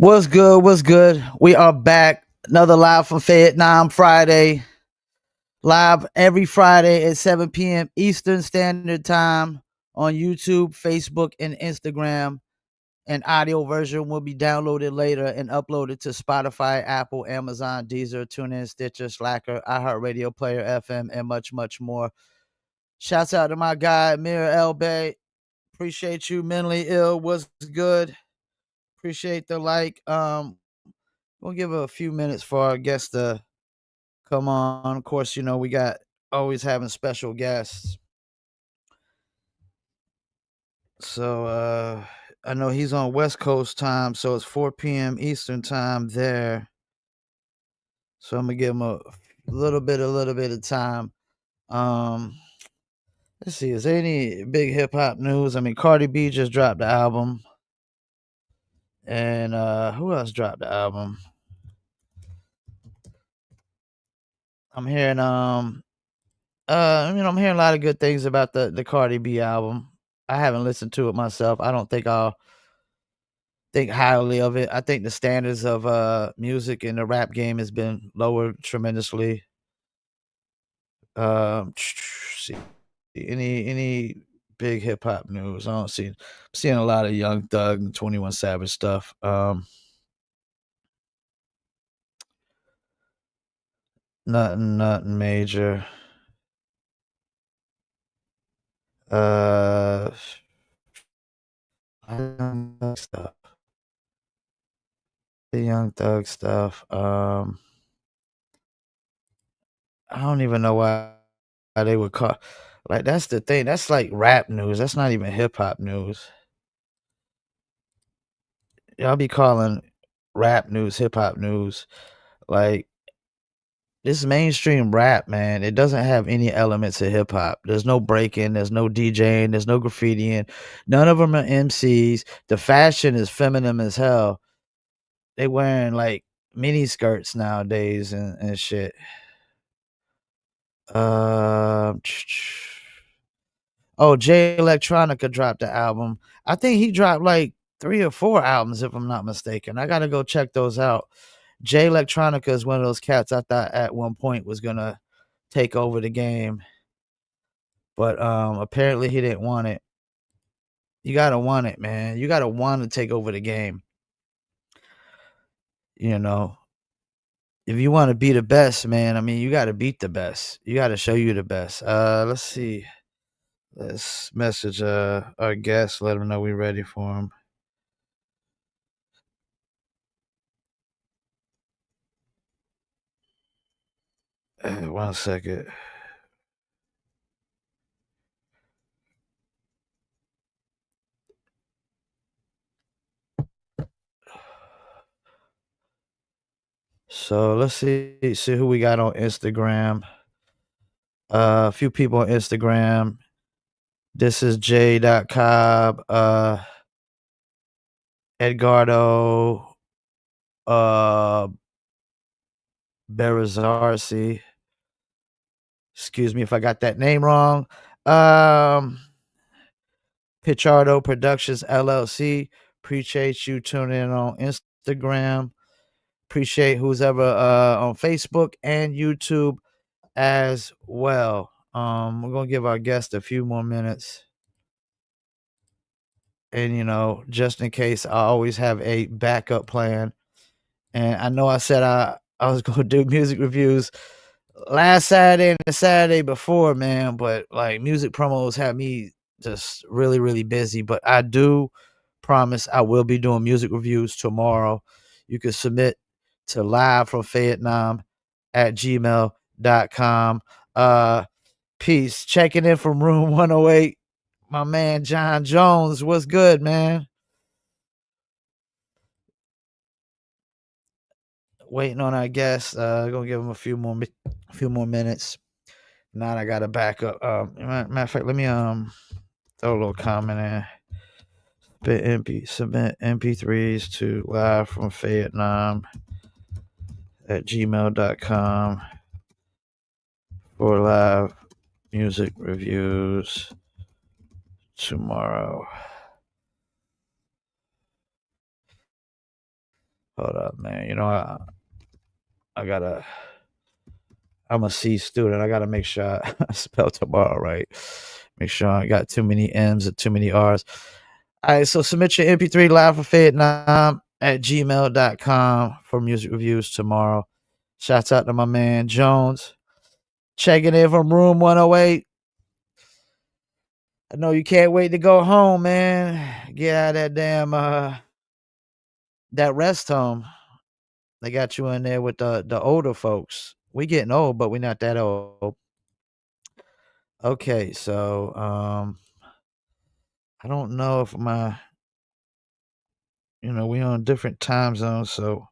What's good? What's good? We are back. Another live from Fayettenam Friday. Live every Friday at 7 p.m. Eastern Standard Time on YouTube, Facebook, and Instagram. An audio version will be downloaded later and uploaded to Spotify, Apple, Amazon, Deezer, TuneIn, Stitcher, Slacker, iHeartRadio Player, FM, and much, much more. Shouts out to my guy, Mir El Bay. Appreciate you. Mentally ill. What's good? Appreciate the like. We'll give a few minutes for our guests to come on. Of course, we got always having special guests. So I know he's on West Coast time, so it's 4 p.m. Eastern time there. So I'm gonna give him a little bit of time. Um let's see, is there any big hip hop news? I mean, Cardi B just dropped the album. And who else dropped the album? I'm hearing I'm hearing a lot of good things about the Cardi B album. I haven't listened to it myself. I don't think I'll think highly of it. I think the standards of music in the rap game has been lowered tremendously. See any big hip hop news? I don't see. I'm seeing a lot of Young Thug and 21 Savage stuff. Nothing major. Uh, Young Thug stuff. The Young Thug stuff. I don't even know why they would call, like, that's the thing. That's like rap news. That's not even hip hop news. Y'all be calling rap news hip hop news. Like, this mainstream rap, man, it doesn't have any elements of hip hop. There's no breaking, there's no DJing, there's no graffitiing. None of them are MCs. The fashion is feminine as hell. They wearing like mini skirts nowadays and shit. Uh, oh, Jay Electronica dropped the album. I think he dropped like 3 or 4 albums, if I'm not mistaken. I gotta go check those out. Jay Electronica is one of those cats I thought at one point was gonna take over the game, but apparently he didn't want it. You gotta want it, man. You gotta want to take over the game. You know, if you want to be the best, man, I mean, you gotta beat the best. You gotta show you the best. Let's see. Let's message our guest, let him know we're ready for him. One second. So let's see who we got on Instagram. A few people on Instagram. This is J.Cobb, Edgardo, Berazarsi. Excuse me if I got that name wrong. Pichardo Productions LLC. Appreciate you tuning in on Instagram. Appreciate who's ever on Facebook and YouTube as well. We're gonna give our guest a few more minutes. And just in case, I always have a backup plan. And I know I said I was gonna do music reviews last Saturday and the Saturday before, man, but like music promos had me just really, really busy. But I do promise I will be doing music reviews tomorrow. You can submit to livefromfayettenam at gmail.com. Peace. Checking in from room 108. My man John Jones. What's good, man? Waiting on our guest. Gonna give him a few more minutes. Now I gotta back up. Matter of fact, let me throw a little comment in. Submit MP3s to live from Fayettenam at gmail.com for live music reviews tomorrow. Hold up, man. I gotta. I'm a C student. I gotta make sure I spell tomorrow right. Make sure I got too many M's and too many R's. All right, so submit your MP3 live for Fayettenam at gmail.com for music reviews tomorrow. Shouts out to my man Jones. Checking in from room 108. I know you can't wait to go home, man. Get out of that damn that rest home. They got you in there with the older folks. We getting old, but we're not that old. Okay, so I don't know if we on different time zones, so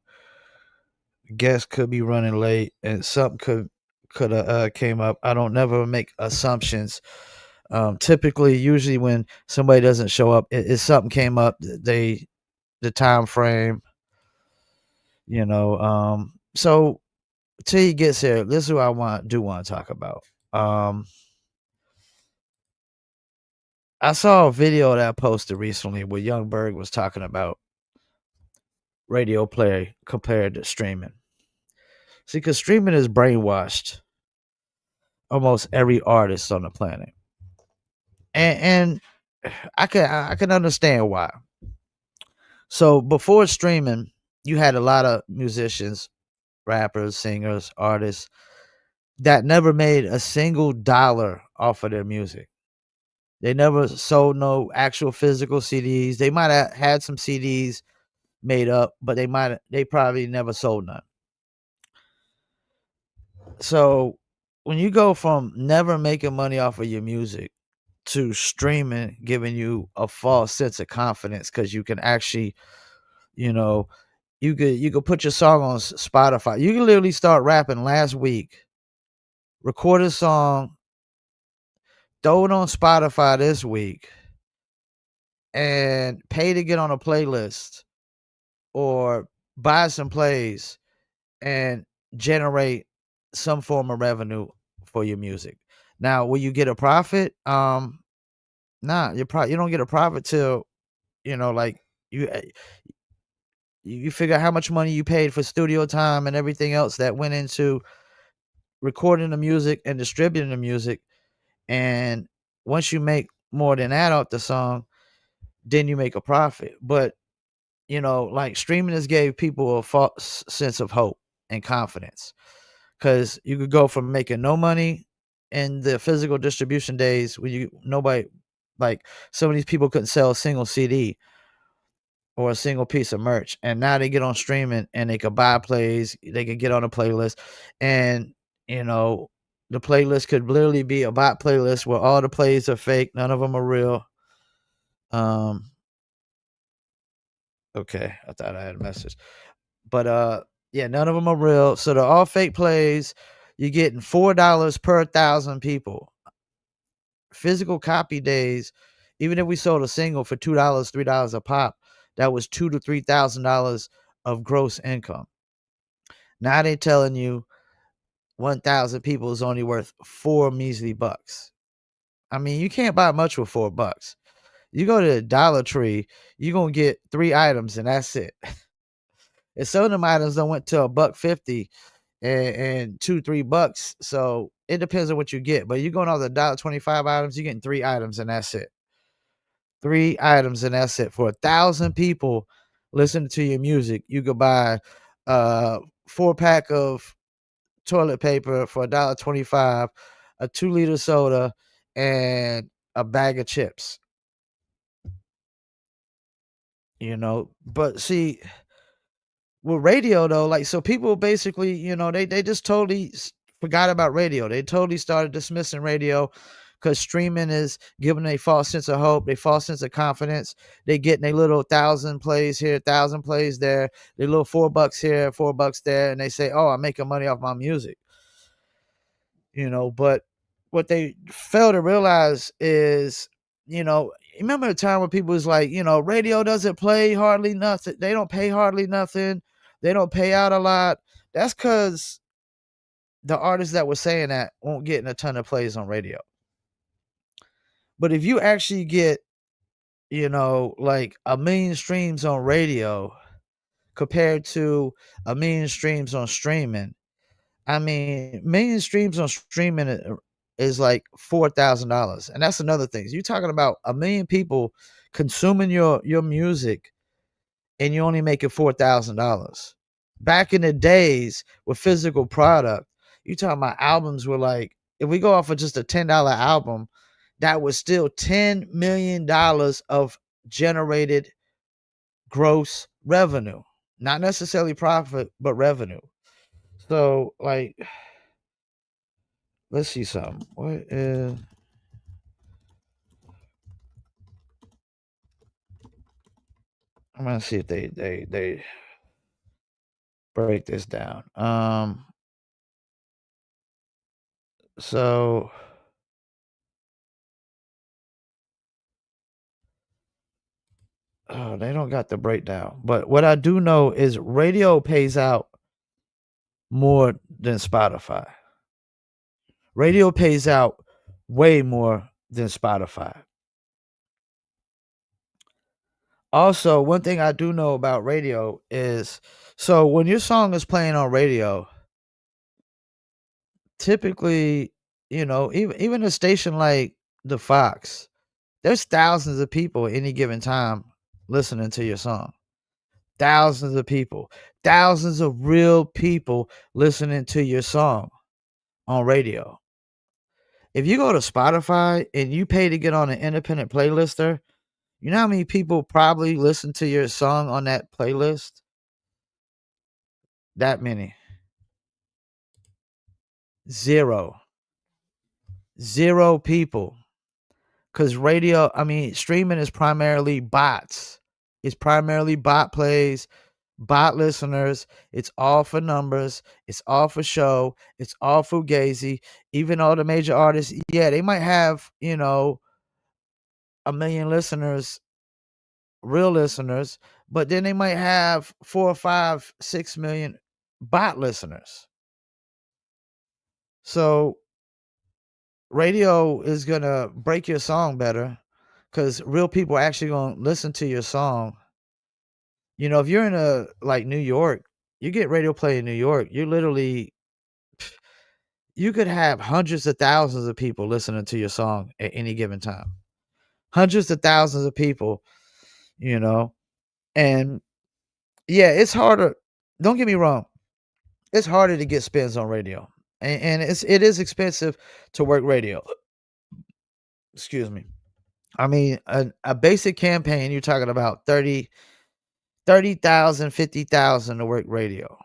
guests could be running late and something could have came up. I don't never make assumptions. Typically, usually when somebody doesn't show up, if something came up, the time frame, so till he gets here, this is what I want to talk about. I saw a video that I posted recently where Young Berg was talking about radio play compared to streaming. See, because streaming has brainwashed almost every artist on the planet, and I can understand why. So before streaming, you had a lot of musicians, rappers, singers, artists that never made a single dollar off of their music. They never sold no actual physical CDs. They might have had some CDs made up, but they probably never sold none. So when you go from never making money off of your music to streaming giving you a false sense of confidence because you can actually, you know, you could put your song on Spotify. You can literally start rapping last week, record a song, throw it on Spotify this week, and pay to get on a playlist or buy some plays and generate some form of revenue for your music. Now, will you get a profit? Nah, you don't get a profit till like you you figure out how much money you paid for studio time and everything else that went into recording the music and distributing the music. And once you make more than that off the song, then you make a profit. But like streaming has gave people a false sense of hope and confidence because you could go from making no money in the physical distribution days when nobody, like, some of these people couldn't sell a single CD or a single piece of merch, and now they get on streaming and they could buy plays, they could get on a playlist, and you know the playlist could literally be a bot playlist where all the plays are fake, none of them are real. um okay, I thought I had a message. But yeah, none of them are real. So they're all fake plays. You're getting $4 per 1,000 people. Physical copy days, even if we sold a single for $2, $3 a pop, that was $2,000 to $3,000 of gross income. Now they telling you 1,000 people is only worth 4 measly bucks. I mean, you can't buy much with $4. You go to the Dollar Tree, you're gonna get 3 items and that's it. And some of them items don't went to $1.50 and $2-3. So it depends on what you get. But you're going all the $1.25 items, you're getting 3 items and that's it. 3 items and that's it. For 1,000 people listening to your music, you could buy 4 pack of toilet paper for $1.25, a 2-liter soda, and a bag of chips. But see, with radio though, like, so people basically, they just totally forgot about radio. They totally started dismissing radio because streaming is giving a false sense of hope, a false sense of confidence. They getting a little 1,000 plays here, 1,000 plays there, they little $4 here, $4 there, and they say, "Oh, I'm making money off my music." But what they fail to realize is, remember a time when people was like, radio doesn't play hardly nothing. They don't pay hardly nothing. They don't pay out a lot. That's because the artists that were saying that won't get a ton of plays on radio. But if you actually get, like 1 million streams on radio, compared to a million streams on streaming. I mean, million streams on streaming is like $4,000, and that's another thing. You're talking about a million people consuming your music, and you only making $4,000. Back in the days with physical product, you talking about albums were like, if we go off of just a $10 album, that was still $10 million of generated gross revenue, not necessarily profit, but revenue. So, like, let's see something. What is? I'm gonna see if they break this down. So oh, they don't got the breakdown. But what I do know is radio pays out more than Spotify. Radio pays out way more than Spotify. Also, one thing I do know about radio is so when your song is playing on radio, typically, even a station like the Fox, there's thousands of people at any given time listening to your song. Thousands of people, thousands of real people listening to your song on radio. If you go to Spotify and you pay to get on an independent playlister, you know how many people probably listen to your song on that playlist? That many. Zero. Zero people. Because streaming is primarily bots. It's primarily bot plays, bot listeners. It's all for numbers. It's all for show. It's all fugazi. Even all the major artists, yeah, they might have, a million listeners, real listeners, but then they might have 4 or 5, 6 million bot listeners. So radio is gonna break your song better because real people are actually gonna listen to your song. If you're in a like New York, you get radio play in New York, you could have hundreds of thousands of people listening to your song at any given time. Hundreds of thousands of people, you know. And yeah, it's harder. Don't get me wrong. It's harder to get spins on radio. And it is expensive to work radio. Excuse me. I mean, a basic campaign, you're talking about 30,000, 50,000 to work radio.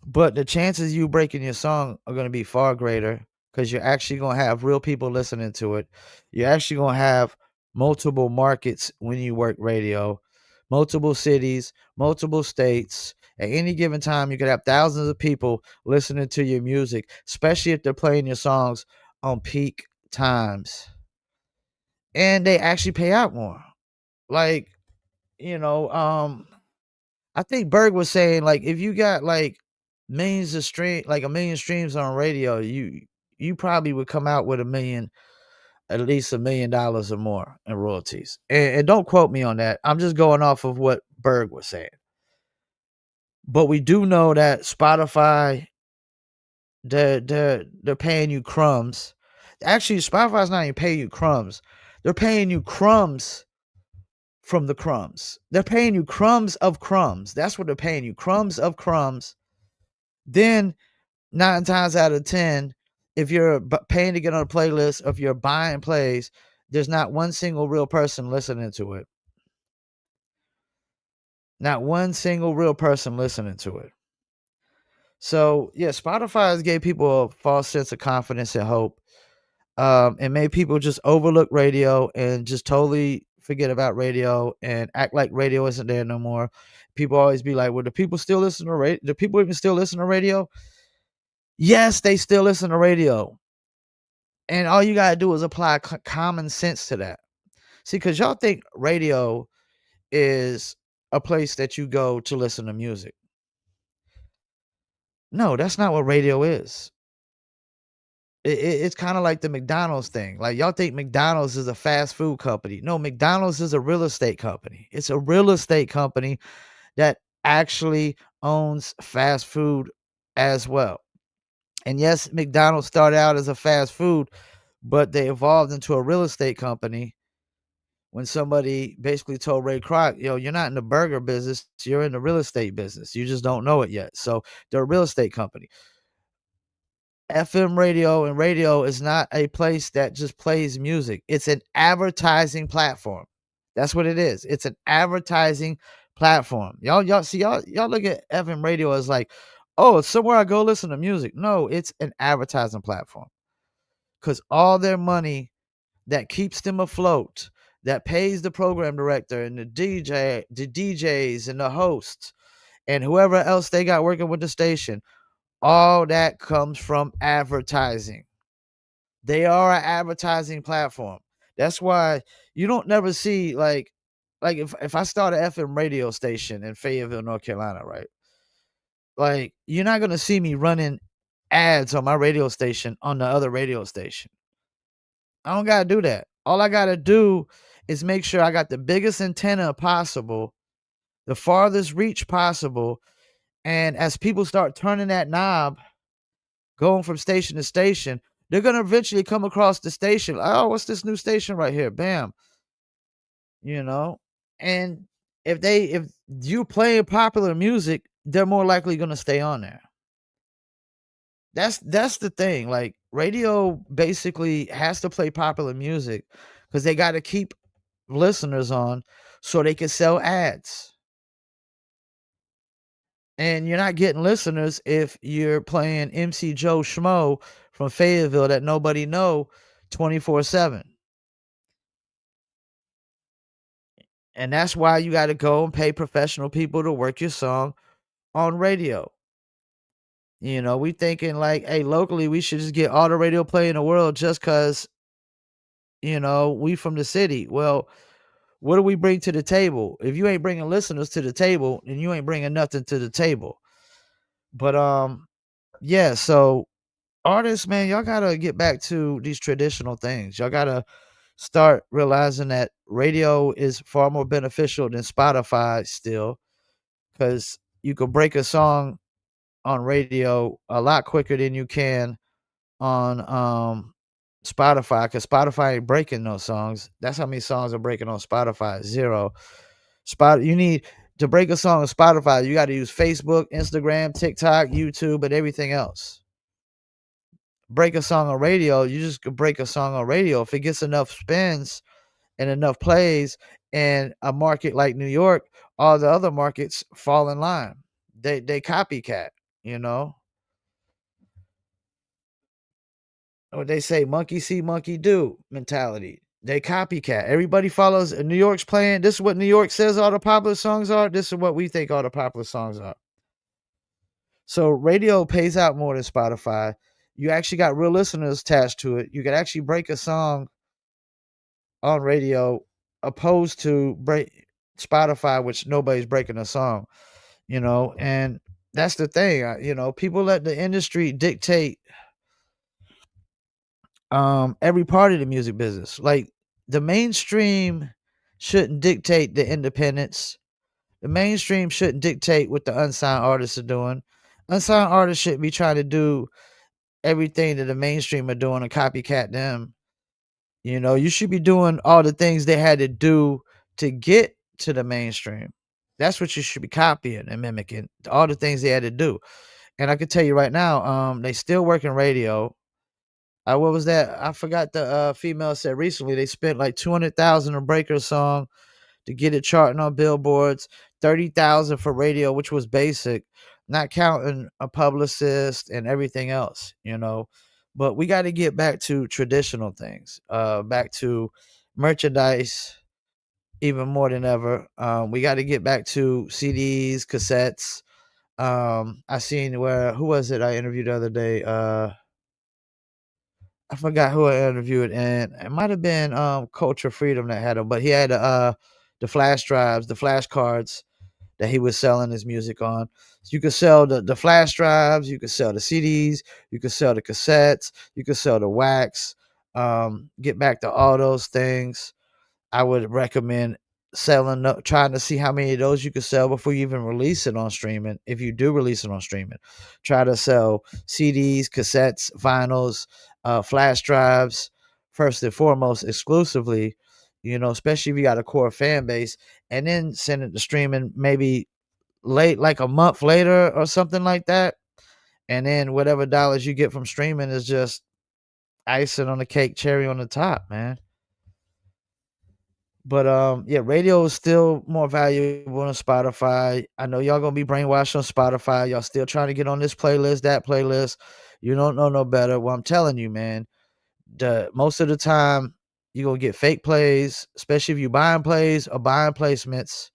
But the chances you breaking your song are going to be far greater because you're actually going to have real people listening to it. You're actually going to have multiple markets when you work radio, multiple cities, multiple states. At any given time, you could have thousands of people listening to your music, especially if they're playing your songs on peak times. And they actually pay out more. Like, you know, I think Berg was saying like if you got like like a million streams on radio, you probably would come out with at least $1 million or more in royalties. And don't quote me on that. I'm just going off of what Berg was saying. But we do know that Spotify, they're paying you crumbs. Actually, Spotify's not even paying you crumbs. They're paying you crumbs from the crumbs. They're paying you crumbs of crumbs. That's what they're paying you. Crumbs of crumbs. Then 9 times out of 10, if you're paying to get on a playlist, if you're buying plays, there's not one single real person listening to it. Not one single real person listening to it. So yeah, Spotify has gave people a false sense of confidence and hope. And made people just overlook radio and just totally forget about radio and act like radio isn't there no more. People always be like, "Well, do people still listen to radio? Do people even still listen to radio?" Yes, they still listen to radio, and all you gotta do is apply common sense to that. See, because y'all think radio is a place that you go to listen to music. No, that's not what radio is. It's kind of like the McDonald's thing. Like y'all think McDonald's is a fast food company. No, McDonald's is a real estate company. It's a real estate company that actually owns fast food as well. And yes, McDonald's started out as a fast food, but they evolved into a real estate company when somebody basically told Ray Kroc, yo, you're not in the burger business, you're in the real estate business. You just don't know it yet. So they're a real estate company. FM radio and radio is not a place that just plays music. It's an advertising platform. That's what it is. It's an advertising platform. Y'all look at FM radio as like, oh, it's somewhere I go listen to music. No, it's an advertising platform. Because all their money that keeps them afloat, that pays the program director and the DJs and the hosts and whoever else they got working with the station, all that comes from advertising. They are an advertising platform. That's why you don't never see like if I start an FM radio station in Fayetteville, North Carolina, right? Like you're not gonna see me running ads on my radio station on the other radio station. I don't gotta do that. All I gotta do is make sure I got the biggest antenna possible, the farthest reach possible, and as people start turning that knob, going from station to station, they're gonna eventually come across the station. Oh, what's this new station right here? Bam, you know. And if you play popular music, they're more likely gonna stay on there. That's the thing. Like radio basically has to play popular music because they got to keep listeners on so they can sell ads. And you're not getting listeners if you're playing MC Joe Schmo from Fayetteville that nobody know 24/7. And that's why you got to go and pay professional people to work your song on radio. You know, we thinking like, hey, locally we should just get all the radio play in the world just cuz we from the city. Well, what do we bring to the table? If you ain't bringing listeners to the table, then you ain't bringing nothing to the table. But yeah, so artists, man, y'all gotta get back to these traditional things. Y'all gotta start realizing that radio is far more beneficial than Spotify still, because you could break a song on radio a lot quicker than you can on Spotify, because Spotify ain't breaking no songs. That's how many songs are breaking on Spotify. Zero. You need to break a song on Spotify, you got to use Facebook, Instagram, TikTok, YouTube, and everything else. Break a song on radio, you just could break a song on radio. If it gets enough spins and enough plays in a market like New York, all the other markets fall in line. They copycat, you know. What they say, monkey see, monkey do mentality. They copycat. Everybody follows. New York's playing. This is what New York says all the popular songs are. This is what we think all the popular songs are. So radio pays out more than Spotify. You actually got real listeners attached to it. You can actually break a song on radio, opposed to break Spotify, which nobody's breaking a song. And that's the thing. People let the industry dictate every part of the music business. Like the mainstream shouldn't dictate the independents. The mainstream shouldn't dictate what the unsigned artists are doing. Unsigned artists shouldn't be trying to do everything that the mainstream are doing and copycat them. You should be doing all the things they had to do to get to the mainstream. That's what you should be copying and mimicking. All the things they had to do. And I can tell you right now, they still working radio. What was that? I forgot the female said recently they spent like 200,000 to break her song to get it charting on billboards, 30,000 for radio, which was basic, not counting a publicist and everything else. But we got to get back to traditional things, back to merchandise even more than ever. We got to get back to CDs, cassettes. I seen who was it I interviewed the other day? I forgot who I interviewed, and it might have been Culture Freedom that had him, but he had the flash drives, the flash cards that he was selling his music on. So you could sell the flash drives, you could sell the CDs, you could sell the cassettes, you could sell the wax. Get back to all those things. I would recommend trying to see how many of those you could sell before you even release it on streaming. If you do release it on streaming, try to sell CDs, cassettes, vinyls, flash drives, first and foremost, exclusively, especially if you got a core fan base, and then send it to streaming maybe late, like a month later or something like that. And then whatever dollars you get from streaming is just icing on the cake, cherry on the top, man. But yeah, radio is still more valuable than Spotify. I know y'all gonna be brainwashed on Spotify. Y'all still trying to get on this playlist, that playlist. You don't know no better. Well, I'm telling you, man. The most of the time you gonna get fake plays, especially if you buying plays or buying placements.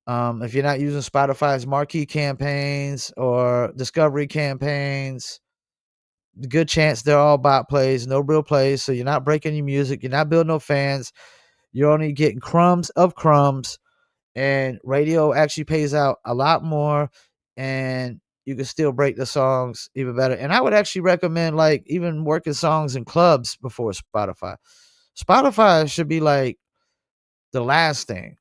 If you're not using Spotify's marquee campaigns or discovery campaigns, the good chance they're all bot plays, no real plays. So you're not breaking your music, you're not building no fans. You're only getting crumbs of crumbs, and radio actually pays out a lot more, and you can still break the songs even better. And I would actually recommend like even working songs in clubs before Spotify. Spotify should be like the last thing,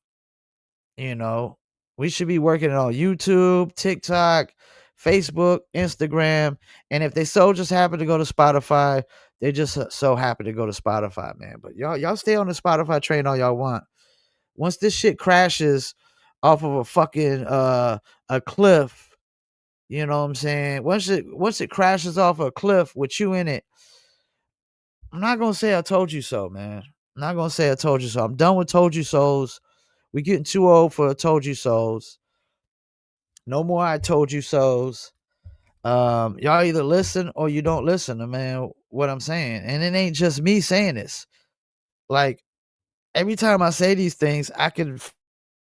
you know. We should be working on YouTube, TikTok, Facebook, Instagram, and if they so just happen to go to Spotify, they just so happy to go to Spotify, man. But y'all stay on the Spotify train all y'all want. Once this shit crashes off of a fucking a cliff, you know what I'm saying? Once it crashes off a cliff with you in it, I'm not gonna say I told you so, man. I'm not gonna say I told you so. I'm done with told you so's. We getting too old for told you so's. No more I told you so's. Y'all either listen or you don't listen to man what I'm saying. And it ain't just me saying this. Like every time I say these things, I can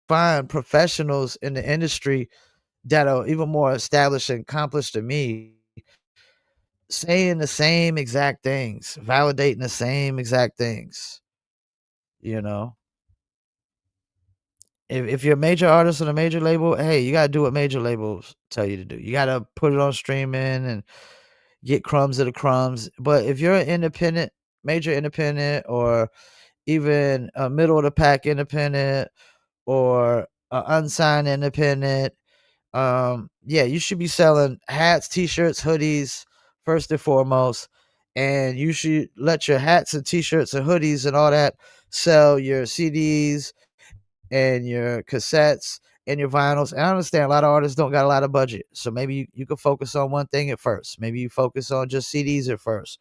find professionals in the industry that are even more established and accomplished than me saying the same exact things, validating the same exact things. You know, if you're a major artist on a major label, hey, you gotta do what major labels tell you to do. You gotta put it on streaming and get crumbs of the crumbs. But if you're an independent, major independent, or even a middle of the pack independent, or an unsigned independent, yeah, you should be selling hats, t-shirts, hoodies first and foremost, and you should let your hats and t-shirts and hoodies and all that sell your CDs and your cassettes and your vinyls. And I understand a lot of artists don't got a lot of budget, so maybe you can focus on one thing at first. Maybe you focus on just CDs at first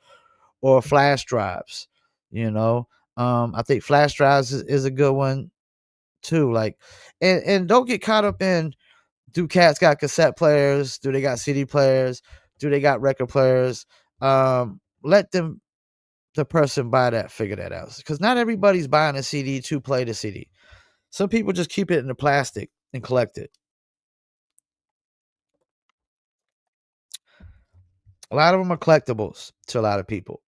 or flash drives. You know, I think flash drives is a good one too. Like, and don't get caught up in, do cats got cassette players? Do they got CD players? Do they got record players? Let the person buy that, figure that out. Because not everybody's buying a CD to play the CD. Some people just keep it in the plastic and collect it. A lot of them are collectibles to a lot of people.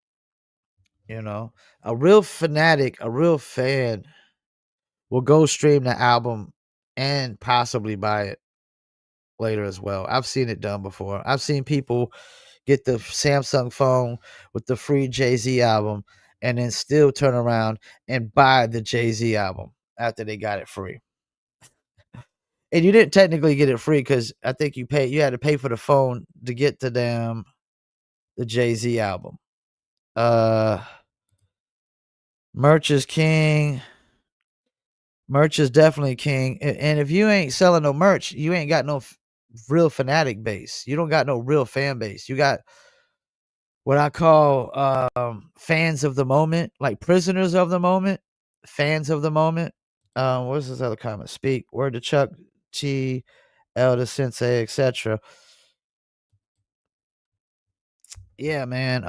You know, a real fanatic, a real fan will go stream the album and possibly buy it later as well. I've seen it done before. I've seen people get the Samsung phone with the free Jay-Z album and then still turn around and buy the Jay-Z album after they got it free. And you didn't technically get it free because I think you had to pay for the phone to get the Jay-Z album. Uh Merch is king. Merch is definitely king. And if you ain't selling no merch, you ain't got no real fanatic base. You don't got no real fan base. You got what I call fans of the moment, like prisoners of the moment, fans of the moment. What's this other comment? Speak word to Chuck T, Elder Sensei, etc. Yeah, man.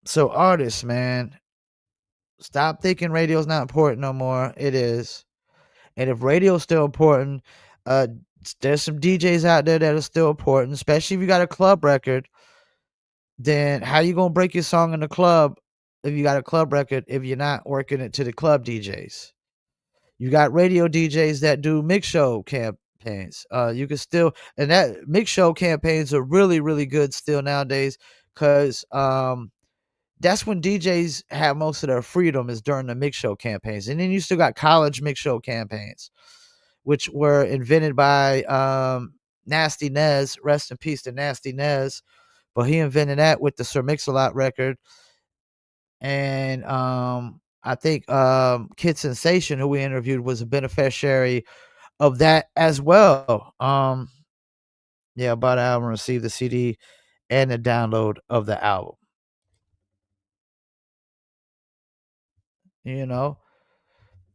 So artists, man, stop thinking radio's not important no more. It is. And if radio's still important, uh, there's some DJs out there that are still important, especially if you got a club record. Then how you gonna break your song in the club if you got a club record if you're not working it to the club DJs? You got radio DJs that do mix show campaigns. You can still, and that mix show campaigns are really, really good still nowadays, because that's when DJs have most of their freedom, is during the mix show campaigns. And then you still got college mix show campaigns, which were invented by Nasty Nez. Rest in peace to Nasty Nez. But he invented that with the Sir Mix-a-Lot record. And I think Kid Sensation, who we interviewed, was a beneficiary of that as well. Yeah, about an album, received the CD and the download of the album. You know,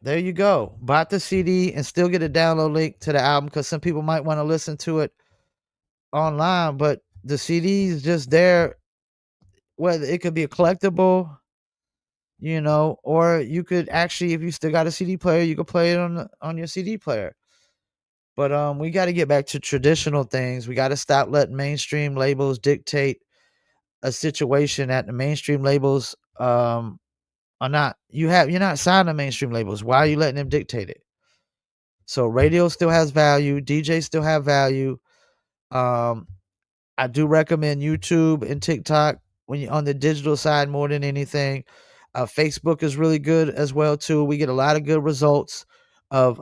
there you go. Bought the CD and still get a download link to the album, because some people might want to listen to it online, but the CD is just there. Whether it could be a collectible, or you could actually, if you still got a CD player, you could play it on your CD player. But we got to get back to traditional things. We got to stop letting mainstream labels dictate a situation that the mainstream labels are not. You're not signed to mainstream labels. Why are you letting them dictate it? So radio still has value. DJs still have value. Um, I do recommend YouTube and TikTok when you're on the digital side more than anything. Facebook is really good as well too. We get a lot of good results of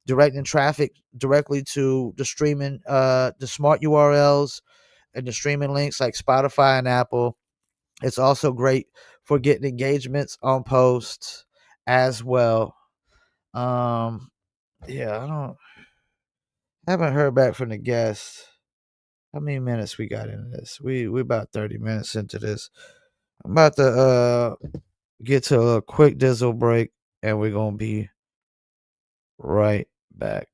directing traffic directly to the streaming, the smart URLs and the streaming links like Spotify and Apple. It's also great for getting engagements on posts as well. Um, yeah, haven't heard back from the guests. How many minutes we got into this? We about 30 minutes into this. I'm about to get to a quick dizzle break, and we're gonna be right back.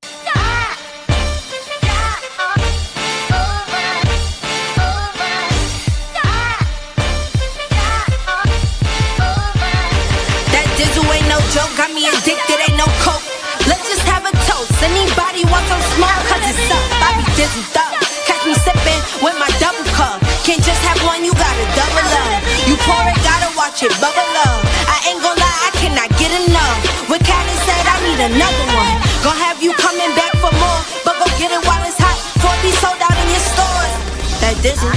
That dizzle ain't no joke, got me addicted, ain't no coke. Let's just have a toast. Anybody want some smoke? Cause it's up, I be dizzled up. Catch me sipping with my double cup. Can't just have one, you gotta double up. You pour it, gotta watch it bubble up. I ain't gon' lie, I cannot get enough. When Callie said I need another one, gon' have you coming back for more. But go get it while it's hot, before it be sold out in your stores. That dizzle.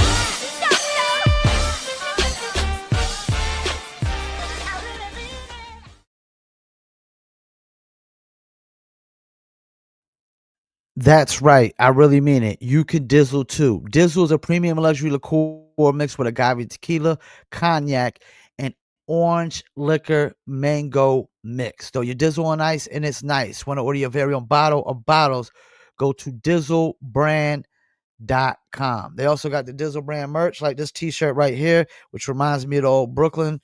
That's right. I really mean it. You could dizzle too. Dizzle is a premium luxury liqueur mixed with agave tequila, cognac, and orange liquor mango mix. So you dizzle on ice and it's nice. Want to order your very own bottle or bottles? Go to dizzlebrand.com. They also got the Dizzle brand merch, like this t-shirt right here, which reminds me of the old Brooklyn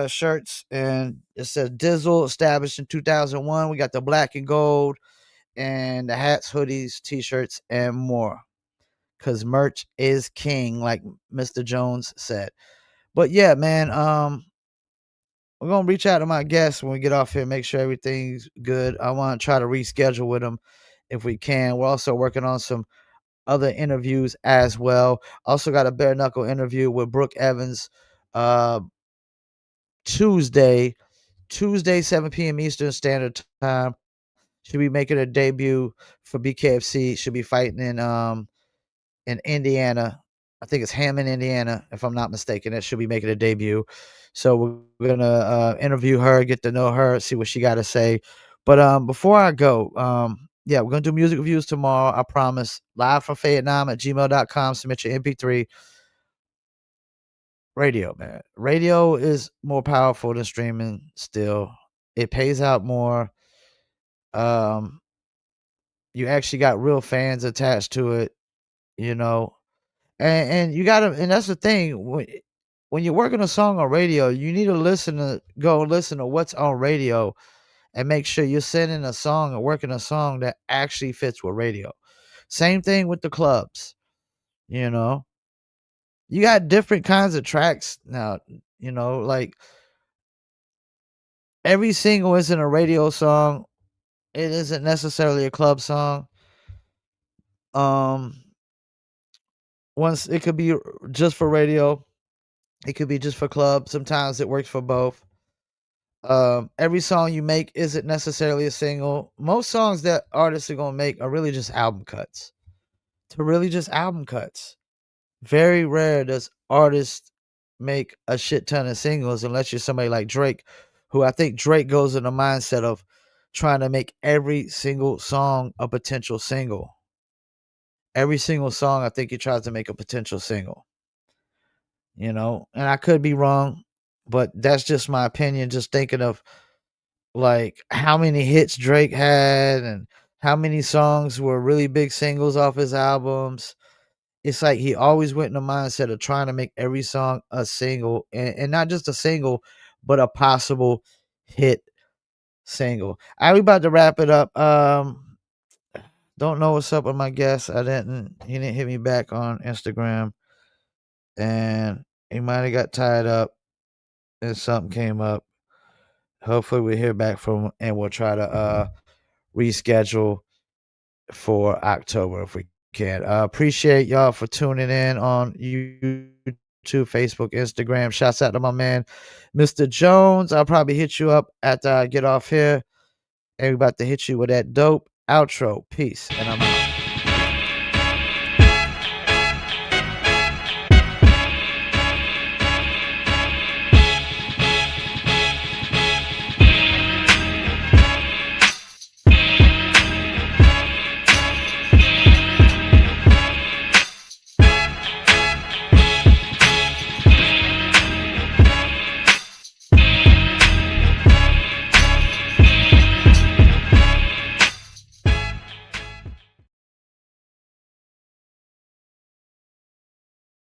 shirts. And it says Dizzle, established in 2001. We got the black and gold and the hats, hoodies, t-shirts, and more. Cause merch is king, like Mr. Jones said. But yeah, man, we're gonna reach out to my guests when we get off here, make sure everything's good. I want to try to reschedule with them if we can. We're also working on some other interviews as well. Also got a bare knuckle interview with Brooke Evans uh Tuesday, 7 p.m. Eastern Standard Time. Should be making a debut for BKFC. Should be fighting in Indiana. I think it's Hammond, Indiana, if I'm not mistaken. That should be making a debut. So we're gonna interview her, get to know her, see what she got to say. But before I go, yeah, we're gonna do music reviews tomorrow. I promise. Live from Fayettenam at gmail.com. Submit your MP3. Radio, man. Radio is more powerful than streaming. Still, it pays out more. Um, you actually got real fans attached to it, you know. And you gotta, and that's the thing, when you're working a song on radio, you need to go listen to what's on radio and make sure you're sending a song or working a song that actually fits with radio. Same thing with the clubs, you know. You got different kinds of tracks now, like every single isn't a radio song. It isn't necessarily a club song. Um Once it could be just for radio, it could be just for club. Sometimes it works for both. Every song you make isn't necessarily a single. Most songs that artists are gonna make are really just album cuts. To really just album cuts. Very rare does artists make a shit ton of singles unless you're somebody like Drake, who I think Drake goes in the mindset of trying to make every single song a potential single. Every single song, I think he tries to make a potential single. And I could be wrong, but that's just my opinion. Just thinking of like how many hits Drake had and how many songs were really big singles off his albums. It's like he always went in the mindset of trying to make every song a single, and not just a single, but a possible hit single. I we about to wrap it up. Don't know what's up with my guest. He didn't hit me back on Instagram, and he might have got tied up and something came up. Hopefully we hear back from him and we'll try to reschedule for October if we can. Appreciate y'all for tuning in on YouTube, Facebook, Instagram. Shouts out to my man, Mr. Jones. I'll probably hit you up after I get off here. And we're about to hit you with that dope outro. Peace. And I'm out.